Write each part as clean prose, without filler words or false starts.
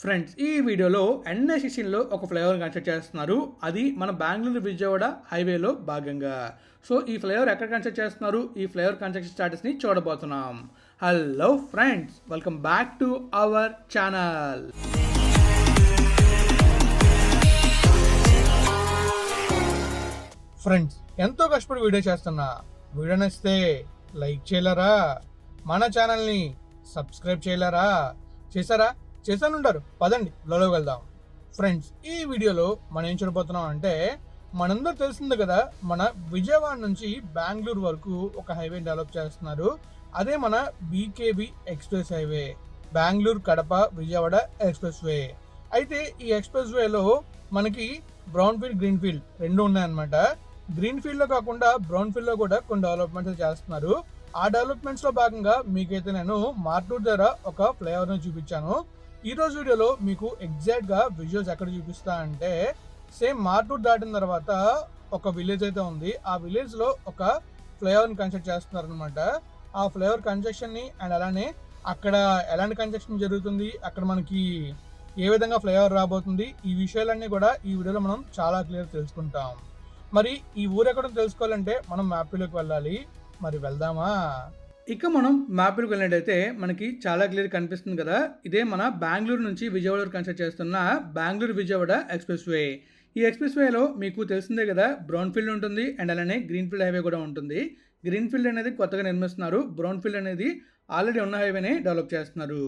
Friends, ఈ వీడియోలో NH16లో ఒక ఫ్లైఓవర్ కన్స్ట్రక్ట్ చేస్తున్నారు. అది మన బెంగళూరు విజయవాడ హైవేలో భాగంగా. సో ఈ ఫ్లైఓవర్ ఎక్కడ కన్స్ట్రక్ట్ చేస్తున్నారు, ఈ ఫ్లైఓవర్ కన్స్ట్రక్షన్ స్టాటస్ని చూడబోతున్నాం. Hello friends, welcome back to our channel. Friends, ఎంతో కష్టపడి వీడియో చేస్తున్నా. వీడియో నచ్చితే లైక్ చేయలేరా? మన ఛానల్ని సబ్స్క్రైబ్ చేయలేరా? చేశానుంటారు. పదండి లోకి వెళ్దాం. ఫ్రెండ్స్, ఈ వీడియోలో మనం ఏం చూడబోతున్నాం అంటే, మనందరూ తెలిసింది కదా, మన విజయవాడ నుంచి బెంగళూరు వరకు ఒక హైవే డెవలప్ చేస్తున్నారు. అదే మన BKB express highway, Bengaluru Kadapa Vijayawada express way. అయితే ఈ ఎక్స్ప్రెస్ వేలో మనకి బ్రౌన్ ఫీల్డ్, గ్రీన్ ఫీల్డ్ రెండు ఉన్నాయన్నమాట. గ్రీన్ ఫీల్డ్ లో కాకుండా బ్రౌన్ ఫీల్డ్ లో కూడా కొన్ని డెవలప్మెంట్స్ చేస్తున్నారు. ఆ డెవలప్మెంట్స్ లో భాగంగా మీకైతే నేను మార్టూర్ దగ్గర ఒక ఫ్లైఓవర్ ని చూపించాను. ఈ రోజు వీడియోలో మీకు ఎగ్జాక్ట్ గా విజువల్స్ ఎక్కడ చూపిస్తా అంటే, సేమ్ మార్టూర్ దాటిన తర్వాత ఒక విలేజ్ అయితే ఉంది. ఆ విలేజ్ లో ఒక ఫ్లైఓవర్ ని కన్స్ట్రక్ట్ చేస్తున్నారు అనమాట. ఆ ఫ్లైఓవర్ కన్స్ట్రక్షన్ ని అండ్ అలానే అక్కడ ఎలాంటి కన్స్ట్రక్షన్ జరుగుతుంది, అక్కడ మనకి ఏ విధంగా ఫ్లైఓవర్ రాబోతుంది, ఈ విషయాలన్నీ కూడా ఈ వీడియోలో మనం చాలా క్లియర్ తెలుసుకుంటాం. మరి ఈ ఊరు ఎక్కడ తెలుసుకోవాలంటే మనం మ్యాప్లోకి వెళ్ళాలి. మరి వెళ్దామా? ఇక మనం మ్యాప్లోకి వెళ్ళినట్టయితే మనకి చాలా క్లియర్ కనిపిస్తుంది కదా, ఇదే మన బెంగళూరు నుంచి విజయవాడ కన్స్ట్రక్ట్ చేస్తున్న బెంగళూరు విజయవాడ ఎక్స్ప్రెస్ వే. ఈ ఎక్స్ప్రెస్ వేలో మీకు తెలిసిందే కదా, బ్రౌన్ ఫీల్డ్ ఉంటుంది అండ్ అలానే గ్రీన్ ఫీల్డ్ హైవే కూడా ఉంటుంది. గ్రీన్ ఫీల్డ్ అనేది కొత్తగా నిర్మిస్తున్నారు, బ్రౌన్ ఫీల్డ్ అనేది ఆల్రెడీ ఉన్న హైవేనే డెవలప్ చేస్తున్నారు.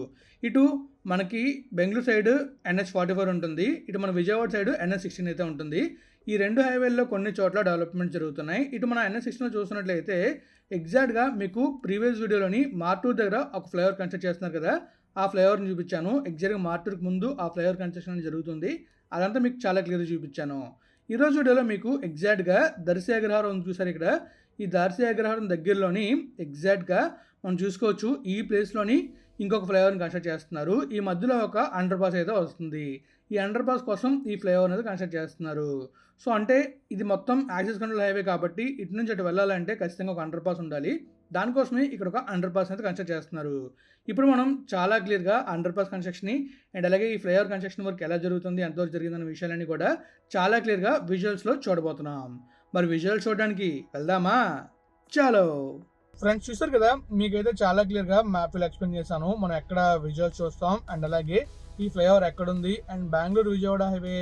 ఇటు మనకి బెంగళూరు సైడ్ NH44 ఉంటుంది, ఇటు మన విజయవాడ సైడ్ NH16 అయితే ఉంటుంది. ఈ రెండు హైవేల్లో కొన్ని చోట్ల డెవలప్మెంట్ జరుగుతున్నాయి. ఇటు మన NH16లో చూస్తున్నట్లయితే ఎగ్జాక్ట్గా మీకు ప్రీవియస్ వీడియోలోని మార్టూర్ దగ్గర ఒక ఫ్లైఓవర్ కన్స్ట్రక్ట్ చేస్తున్నారు కదా, ఆ ఫ్లైఓవర్ని చూపించాను. ఎగ్జాక్ట్గా మార్టూర్కి ముందు ఆ ఫ్లైఓవర్ కన్స్ట్రక్షన్ జరుగుతుంది. అదంతా మీకు చాలా క్లియర్గా చూపించాను. ఈరోజు వీడియోలో మీకు ఎగ్జాక్ట్గా దర్శి అగ్రహారం చూసారు. ఇక్కడ ఈ దర్శి అగ్రహారం దగ్గరలోని ఎగ్జాక్ట్గా మనం చూసుకోవచ్చు, ఈ ప్లేస్లోని ఇంకొక ఫ్లైఓవర్ని కన్స్ట్రక్ట్ చేస్తున్నారు. ఈ మధ్యలో ఒక అండర్ పాస్ అయితే వస్తుంది. ఈ అండర్ పాస్ కోసం ఈ ఫ్లైఓవర్ అనేది కన్స్ట్రక్ట్ చేస్తున్నారు. సో అంటే ఇది మొత్తం యాక్సెస్ కంట్రోల్ హైవే కాబట్టి ఇటు నుంచి అటు వెళ్ళాలంటే ఖచ్చితంగా ఒక అండర్ పాస్ ఉండాలి. దానికోసమే ఇక్కడ ఒక అండర్ పాస్ అయితే కన్స్ట్రక్ట్ చేస్తున్నారు. ఇప్పుడు మనం చాలా క్లియర్గా అండర్ పాస్ కన్స్ట్రక్షన్ అండ్ అలాగే ఈ ఫ్లైఓవర్ కన్స్ట్రక్షన్ వర్క్ ఎలా జరుగుతుంది, ఎంతవరకు జరిగిందన్న విషయాలన్నీ కూడా చాలా క్లియర్గా విజువల్స్లో చూడబోతున్నాం. మరి విజువల్స్ చూడడానికి వెళ్దామా? చాలో. ఫ్రెండ్స్, చూసారు కదా, మీకైతే చాలా క్లియర్ గా మ్యాప్ లో ఎక్స్ప్లెయిన్ చేశాను. మనం ఎక్కడ విజువల్స్ చూస్తాం అండ్ అలాగే ఈ ఫ్లైఓవర్ ఎక్కడుంది అండ్ బెంగళూరు విజయవాడ హైవే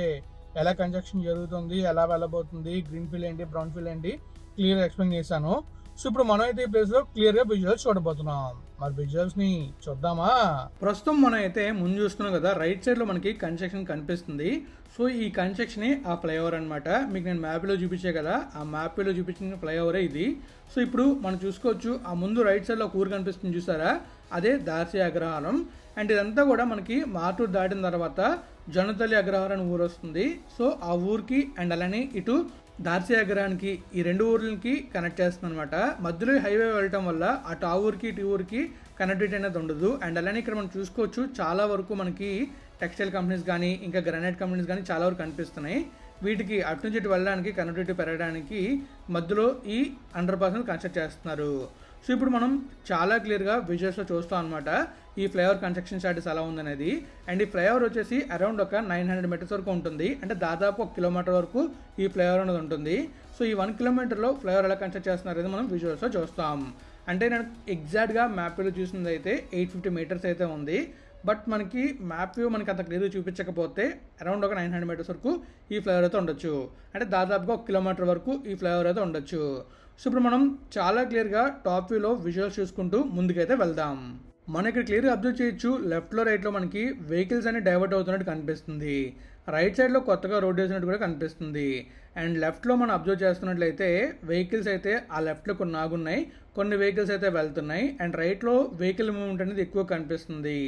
ఎలా కన్స్ట్రక్షన్ జరుగుతుంది, ఎలా వెళ్ళబోతుంది, గ్రీన్ ఫీల్డ్ ఏంటి, బ్రౌన్ ఫీల్డ్ ఏంటి, క్లియర్ ఎక్స్ప్లెయిన్ చేశాను. సో ఇప్పుడు మనం అయితే ఈ ప్లేస్ లో క్లియర్ గా విజువల్స్ చూడబోతున్నాం. మరి విజువల్స్ ని చూద్దామా? ప్రస్తుతం మనం అయితే ముందు చూస్తున్నాం కదా, రైట్ సైడ్ లో మనకి కన్స్ట్రక్షన్ కనిపిస్తుంది. సో ఈ కన్స్ట్రక్షన్ ఆ ఫ్లైఓవర్ అనమాట. మీకు నేను మ్యాప్లో చూపించే కదా, ఆ మ్యాప్లో చూపించిన ఫ్లైఓవరే ఇది. సో ఇప్పుడు మనం చూసుకోవచ్చు, ఆ ముందు రైట్ సైడ్లో ఒక ఊరు కనిపిస్తుంది చూసారా, అదే దార్శి అగ్రహారం. అండ్ ఇదంతా కూడా మనకి మార్టూర్ దాటిన తర్వాత జొన్నతల్లి అగ్రహారం అని ఊరు వస్తుంది. సో ఆ ఊరికి అండ్ అలానే ఇటు దార్శి అగ్రహానికి, ఈ రెండు ఊర్లకి కనెక్ట్ చేస్తుంది అనమాట. మధ్యలో హైవే వెళ్ళటం వల్ల అటు ఆ ఊరికి ఇటు ఊరికి కనెక్టివిటీ అనేది ఉండదు. అండ్ అలానే ఇక్కడ మనం చూసుకోవచ్చు, చాలా వరకు మనకి టెక్స్టైల్ కంపెనీస్ కానీ ఇంకా గ్రానైట్ కంపెనీస్ కానీ చాలా వరకు కనిపిస్తున్నాయి. వీటికి అటు నుంచి ఇటు వెళ్ళడానికి కనెక్టివిటీ పెరగడానికి మధ్యలో ఈ అండర్ పాస్ కన్స్ట్రక్ట్ చేస్తున్నారు. సో ఇప్పుడు మనం చాలా క్లియర్గా విజువల్స్లో చూస్తాం అనమాట, ఈ ఫ్లైఓవర్ కన్స్ట్రక్షన్ స్టాటస్ ఎలా ఉందనేది. అండ్ ఈ ఫ్లైఓవర్ వచ్చేసి అరౌండ్ ఒక 900 మీటర్స్ వరకు ఉంటుంది. అంటే దాదాపు 1 కిలోమీటర్ వరకు ఈ ఫ్లైఓవర్ అనేది ఉంటుంది. సో ఈ 1 కిలోమీటర్లో ఫ్లైఓవర్ ఎలా కన్స్ట్రక్ట్ చేస్తున్నారు అనేది మనం విజువల్స్లో చూస్తాం. అంటే నేను ఎగ్జాక్ట్గా మ్యాప్లో చూసింది అయితే 850 మీటర్స్ అయితే ఉంది. బట్ మనకి మ్యాప్ వ్యూ మనకి అంత క్లియర్గా చూపించకపోతే అరౌండ్ ఒక 900 మీటర్స్ వరకు ఈ ఫ్లైఓవర్ అయితే ఉండొచ్చు. అంటే దాదాపుగా 1 కిలోమీటర్ వరకు ఈ ఫ్లైఓవర్ అయితే ఉండొచ్చు. సో ఇప్పుడు మనం చాలా క్లియర్గా టాప్ వ్యూలో విజువల్స్ చూసుకుంటూ ముందుకైతే వెళ్దాం. మనం ఇక్కడ క్లియర్గా అబ్జర్వ్ చేయొచ్చు, లెఫ్ట్లో రైట్లో మనకి వెహికల్స్ అనేవి డైవర్ట్ అవుతున్నట్టు కనిపిస్తుంది. రైట్ సైడ్లో కొత్తగా రోడ్ వేసినట్టు కూడా కనిపిస్తుంది. అండ్ లెఫ్ట్లో మనం అబ్జర్వ్ చేస్తున్నట్లయితే వెహికల్స్ అయితే ఆ లెఫ్ట్లో కొన్ని ఆగున్నాయి, కొన్ని వెహికల్స్ అయితే వెళ్తున్నాయి. అండ్ రైట్లో వెహికల్ మూవ్మెంట్ అనేది ఎక్కువ కనిపిస్తుంది.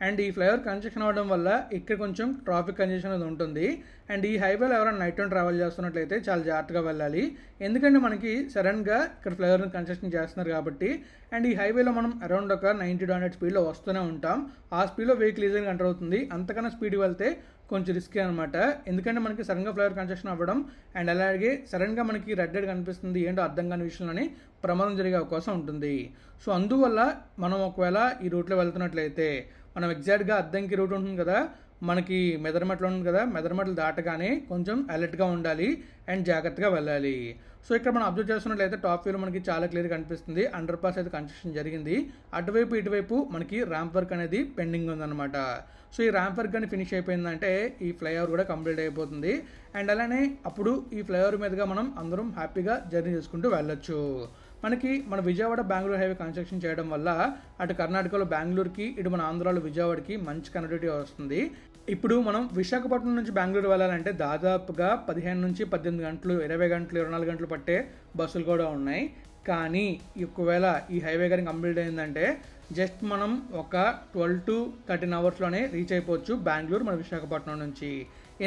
అండ్ ఈ ఫ్లైఓవర్ కన్స్ట్రక్షన్ అవ్వడం వల్ల ఇక్కడ కొంచెం ట్రాఫిక్ కంజెషన్ అనేది ఉంటుంది. అండ్ ఈ హైవేలో ఎవరైనా నైట్ టైం ట్రావెల్ చేస్తున్నట్లయితే చాలా జాగ్రత్తగా వెళ్ళాలి. ఎందుకంటే మనకి సడన్గా ఇక్కడ ఫ్లైఓవర్ని కన్స్ట్రక్షన్ చేస్తున్నారు కాబట్టి. అండ్ ఈ హైవేలో మనం అరౌండ్ ఒక 90 to 100 స్పీడ్లో వస్తూనే ఉంటాం. ఆ స్పీడ్లో వెహికల్ ఈజీగా ఎంటర్ అవుతుంది. అంతకన్నా స్పీడ్ వెళ్తే కొంచెం రిస్కీ అనమాట. ఎందుకంటే మనకి సడన్గా ఫ్లైఓవర్ కన్స్ట్రక్షన్ అవ్వడం అండ్ అలాగే సడన్గా మనకి రెడ్ లైట్ కనిపిస్తుంది, ఏంటో అర్థం కాని విషయంలోనే ప్రమాదం జరిగే అవకాశం ఉంటుంది. సో అందువల్ల మనం ఒకవేళ ఈ రూట్లో వెళ్తున్నట్లయితే మనం ఎగ్జాక్ట్గా అద్దంకి రూట్ ఉంటుంది కదా, మనకి మెదర్మెట్లు ఉంది కదా, మెదర్మెట్లు దాటగానే కొంచెం అలర్ట్గా ఉండాలి అండ్ జాగ్రత్తగా వెళ్ళాలి. సో ఇక్కడ మనం అబ్జర్వ్ చేస్తున్నట్లయితే టాప్ వ్యూలో మనకి చాలా క్లియర్గా కనిపిస్తుంది. అండర్ పాస్ అయితే కన్స్ట్రక్షన్ జరిగింది. అటువైపు ఇటువైపు మనకి ర్యాంప్ వర్క్ అనేది పెండింగ్ ఉందన్నమాట. సో ఈ ర్యాంప్ వర్క్ కానీ ఫినిష్ అయిపోయిందంటే ఈ ఫ్లైఓవర్ కూడా కంప్లీట్ అయిపోతుంది. అండ్ అలానే అప్పుడు ఈ ఫ్లైఓవర్ మీదుగా మనం అందరం హ్యాపీగా జర్నీ చేసుకుంటూ వెళ్ళొచ్చు. మనకి మన విజయవాడ బెంగళూరు హైవే కన్స్ట్రక్షన్ చేయడం వల్ల అటు కర్ణాటకలో బెంగళూరుకి, ఇటు మన ఆంధ్రాలో విజయవాడకి మంచి కనెక్టివిటీ వస్తుంది. ఇప్పుడు మనం విశాఖపట్నం నుంచి బెంగళూరు వెళ్ళాలంటే దాదాపుగా 15 నుంచి 18 గంటలు, 20 గంటలు, 24 గంటలు పట్టే బస్సులు కూడా ఉన్నాయి. కానీ ఒకవేళ ఈ హైవే కానీ కంప్లీట్ అయిందంటే జస్ట్ మనం ఒక 12 to 13 అవర్స్లోనే రీచ్ అయిపోవచ్చు బెంగళూరు మన విశాఖపట్నం నుంచి.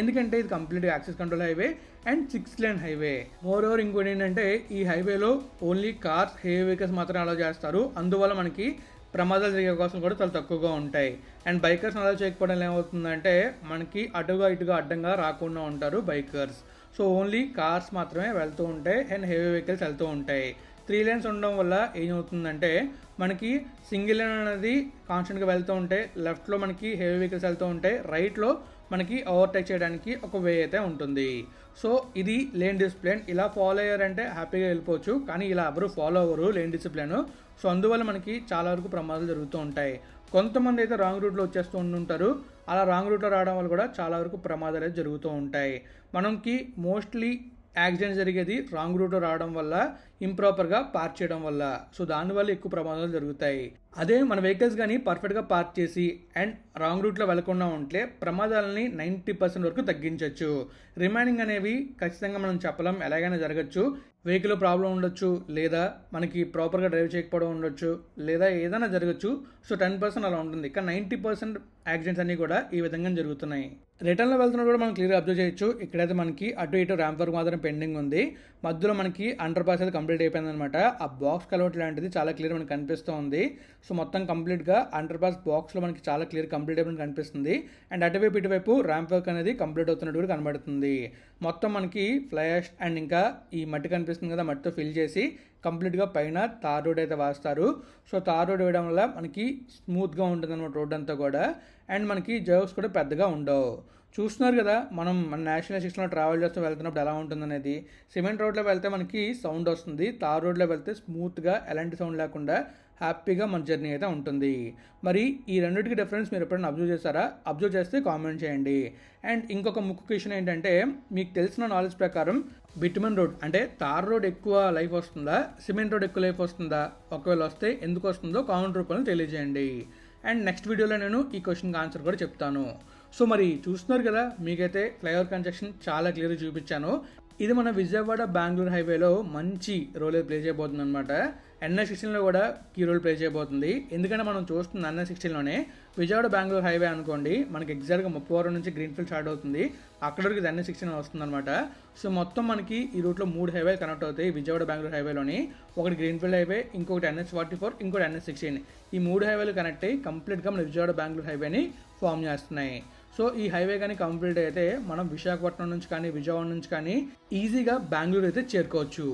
ఎందుకంటే ఇది కంప్లీట్గా access control highway and 6 lane highway. More over ఇంకోటి ఏంటంటే ఈ హైవేలో ఓన్లీ కార్స్, హెవీ వెహికల్స్ మాత్రమే అలౌ చేస్తారు. అందువల్ల మనకి ప్రమాదాలు జరిగే అవకాశం కూడా చాలా తక్కువగా ఉంటాయి. అండ్ బైకర్స్ అలౌ చేయకపోవడం ఏమవుతుందంటే మనకి అటుగా ఇటుగా అడ్డంగా రాకుండా ఉంటారు బైకర్స్. సో ఓన్లీ కార్స్ మాత్రమే వెళ్తూ ఉంటాయి అండ్ హెవీ వెహికల్స్ వెళ్తూ ఉంటాయి. 3 lanes ఉండడం వల్ల ఏమవుతుందంటే మనకి సింగిల్ లేన్ అనేది కాన్స్టెంట్గా వెళ్తూ ఉంటే లెఫ్ట్లో మనకి హెవీ వెహికల్స్ వెళ్తూ ఉంటాయి, రైట్లో మనకి ఓవర్టేక్ చేయడానికి ఒక వే అయితే ఉంటుంది. సో ఇది లేన్ డిసిప్లిన్. ఇలా ఫాలో అయ్యారంటే హ్యాపీగా వెళ్ళిపోవచ్చు. కానీ ఇలా ఎవరు ఫాలో అవ్వరు లేన్ డిసిప్లిన్. సో అందువల్ల మనకి చాలా వరకు ప్రమాదాలు జరుగుతూ ఉంటాయి. కొంతమంది అయితే రాంగ్ రూట్లో వచ్చేస్తూ ఉంటుంటారు. అలా రాంగ్ రూట్లో రావడం వల్ల కూడా చాలా వరకు ప్రమాదాలు అయితే జరుగుతూ ఉంటాయి. మనకి మోస్ట్లీ యాక్సిడెంట్ జరిగేది రాంగ్ రూట్లో రావడం వల్ల, ఇంప్రాపర్గా పార్క్ చేయడం వల్ల. సో దానివల్ల ఎక్కువ ప్రమాదాలు జరుగుతాయి. అదే మన వెహికల్స్ కానీ పర్ఫెక్ట్గా పార్క్ చేసి అండ్ రాంగ్ రూట్లో వెళ్లకుండా ఉంటే ప్రమాదాలని 90% వరకు తగ్గించవచ్చు. రిమైనింగ్ అనేవి ఖచ్చితంగా మనం చెప్పలేం, ఎలాగైనా జరగచ్చు. వెహికల్ ప్రాబ్లం ఉండొచ్చు, లేదా మనకి ప్రాపర్గా డ్రైవ్ చేయకపోవడం ఉండొచ్చు, లేదా ఏదైనా జరగచ్చు. సో 10% అలా ఉంటుంది. కానీ 90% యాక్సిడెంట్స్ అన్నీ కూడా ఈ విధంగా జరుగుతున్నాయి. రిటర్న్లో వెళ్తున్నప్పుడు కూడా మనం క్లియర్గా అబ్జర్వ్ చేయొచ్చు. ఇక్కడైతే మనకి అటు ఇటు ర్యాంప్ వర్క్ మాత్రం పెండింగ్ ఉంది. మధ్యలో మనకి అండర్ పాస్ అయితే కంప్లీట్ అయిపోయింది అనమాట. ఆ బాక్స్ కలవట్ లాంటిది చాలా క్లియర్ మనకి కనిపిస్తూ ఉంది. సో మొత్తం కంప్లీట్గా అండర్ పాస్ బాక్స్లో మనకి చాలా క్లియర్ కంప్లీట్ అయిపోయింది కనిపిస్తుంది. అండ్ అటువైపు ఇటువైపు ర్యాంప్ వర్క్ అనేది కంప్లీట్ అవుతున్నట్టు కూడా కనబడుతుంది. మొత్తం మనకి ఫ్లైయాష్ అండ్ ఇంకా ఈ మట్టి కనిపిస్తుంది కదా, మట్టితో ఫిల్ చేసి కంప్లీట్గా పైన తార్ రోడ్ అయితే వేస్తారు. సో తార్ రోడ్ వేయడం వల్ల మనకి స్మూత్గా ఉంటుంది అనమాట రోడ్ అంతా కూడా. అండ్ మనకి జర్వ్స్ కూడా పెద్దగా ఉండవు. చూస్తున్నారు కదా మనం మన నేషనల్ సిస్టంలో ట్రావెల్ చేస్తూ వెళ్తున్నప్పుడు ఎలా ఉంటుందనేది. సిమెంట్ రోడ్లో వెళ్తే మనకి సౌండ్ వస్తుంది, తార్ రోడ్లో వెళ్తే స్మూత్గా ఎలాంటి సౌండ్ లేకుండా హ్యాపీగా మన జర్నీ అయితే ఉంటుంది. మరి ఈ రెండింటికి డిఫరెన్స్ మీరు ఎప్పుడైనా అబ్జర్వ్ చేస్తారా? అబ్జర్వ్ చేస్తే కామెంట్ చేయండి. అండ్ ఇంకొక ముఖ్య క్వశ్చన్ ఏంటంటే, మీకు తెలిసిన నాలెడ్జ్ ప్రకారం బిటుమన్ రోడ్ అంటే తార్ రోడ్ ఎక్కువ లైఫ్ వస్తుందా, సిమెంట్ రోడ్ ఎక్కువ లైఫ్ వస్తుందా? ఒకవేళ వస్తే ఎందుకు వస్తుందో కామెంట్ రూపంలో తెలియజేయండి. అండ్ నెక్స్ట్ వీడియోలో నేను ఈ క్వశ్చన్కి ఆన్సర్ కూడా చెప్తాను. సో మరి చూస్తున్నారు కదా, మీకైతే ఫ్లైఓవర్ కన్స్ట్రక్షన్ చాలా క్లియర్గా చూపించాను. ఇది మన విజయవాడ బెంగళూరు హైవేలో మంచి రోల్ ప్లే చేయబోతుంది అనమాట. NH16లో కూడా కీ రోల్ ప్లే చేయబోతుంది. ఎందుకంటే మనం చూస్తుంది NH16లోనే విజయవాడ బెంగళూరు హైవే అనుకోండి, మనకి ఎగ్జాక్ట్గా 36 నుంచి గ్రీన్ఫీల్డ్ స్టార్ట్ అవుతుంది. అక్కడ వరకు NH16 వస్తుంది అనమాట. సో మొత్తం మనకి ఈ రూట్లో 3 హైవేలు కనెక్ట్ అవుతాయి విజయవాడ బెంగళూరు హైవేలోని. ఒకటి గ్రీన్ఫీల్డ్ హైవే, ఇంకొకటి NH44, ఇంకోటి NH16. ఈ 3 హైవేలు కనెక్ట్ అయ్యి కంప్లీట్గా మన విజయవాడ బెంగళూరు హైవేని ఫామ్ చేస్తున్నాయి. సో ఈ హైవే కానీ కంప్లీట్ అయితే మనం విశాఖపట్నం నుంచి కానీ విజయవాడ నుంచి కానీ ఈజీగా బెంగళూరు అయితే చేరుకోవచ్చు.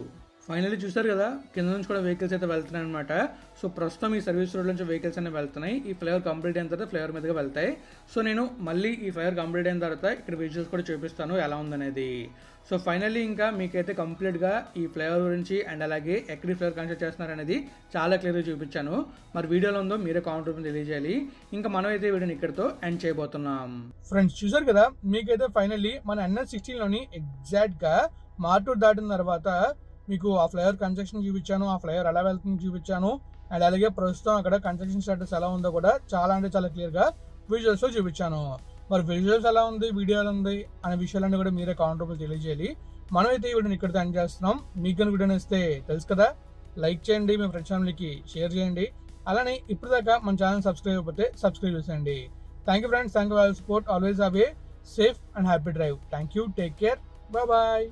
ఫైనల్లీ చూసారు కదా, కింద నుంచి కూడా వెహికల్స్ అయితే వెళ్తున్నాయి అనమాట. సో ప్రస్తుతం ఈ సర్వీస్ రోడ్ నుంచి వెహికల్స్ అనేవి వెళ్తున్నాయి. ఈ ఫ్లైఓవర్ కంప్లీట్ అయిన తర్వాత ఫ్లైఓవర్ మీదుగా వెళ్తాయి. సో నేను మళ్ళీ ఈ ఫ్లైఓవర్ కంప్లీట్ అయిన తర్వాత ఇక్కడ విజువల్స్ కూడా చూపిస్తాను ఎలా ఉందనేది. సో ఫైనల్లీ ఇంకా మీకైతే కంప్లీట్గా ఈ ఫ్లైఓవర్ గురించి అండ్ అలాగే ఎక్కడి ఫ్లైఓవర్ కన్స్ట్రక్ట్ చేస్తున్నారు అనేది చాలా క్లియర్గా చూపించాను. మరి వీడియోలో ఉందో మీరే కామెంట్ రూపంలో తెలియజేయాలి. ఇంకా మనం అయితే వీడియోని ఇక్కడితో ఎండ్ చేయబోతున్నాం. ఫ్రెండ్స్ చూసారు కదా, మీకైతే ఫైనల్లీ మన NH16లోని ఎగ్జాక్ట్గా మార్టూర్ దాటిన తర్వాత మీకు ఆ ఫ్లైఓవర్ కన్స్ట్రక్షన్ చూపించాను, ఆ ఫ్లైఓవర్ ఎలా వెళ్తుంది చూపించాను. అండ్ అలాగే ప్రస్తుతం అక్కడ కన్స్ట్రక్షన్ స్టేటస్ ఎలా ఉందో కూడా చాలా అంటే చాలా క్లియర్గా విజువల్స్లో చూపించాను. మరి విజువల్స్ ఎలా ఉంది, వీడియో ఎలా ఉంది అనే విషయాలన్నీ కూడా మీరే కామెంట్ రూపంలో తెలియజేయాలి. మనమైతే ఈ వీడియోని ఇక్కడితో ఎండ్ చేస్తున్నాం. మీకు కనుక వీడియో నచ్చితే తెలుసు కదా, లైక్ చేయండి, మీ ఫ్రెండ్స్ ఫ్యామిలీకి షేర్ చేయండి. అలానే ఇప్పుడు దాకా మన ఛానల్ సబ్స్క్రైబ్ అయిపోతే సబ్స్క్రైబ్ చేసేయండి. Thank you friends, thank you for support. Always have a safe and happy drive. Thank you, take care, bye.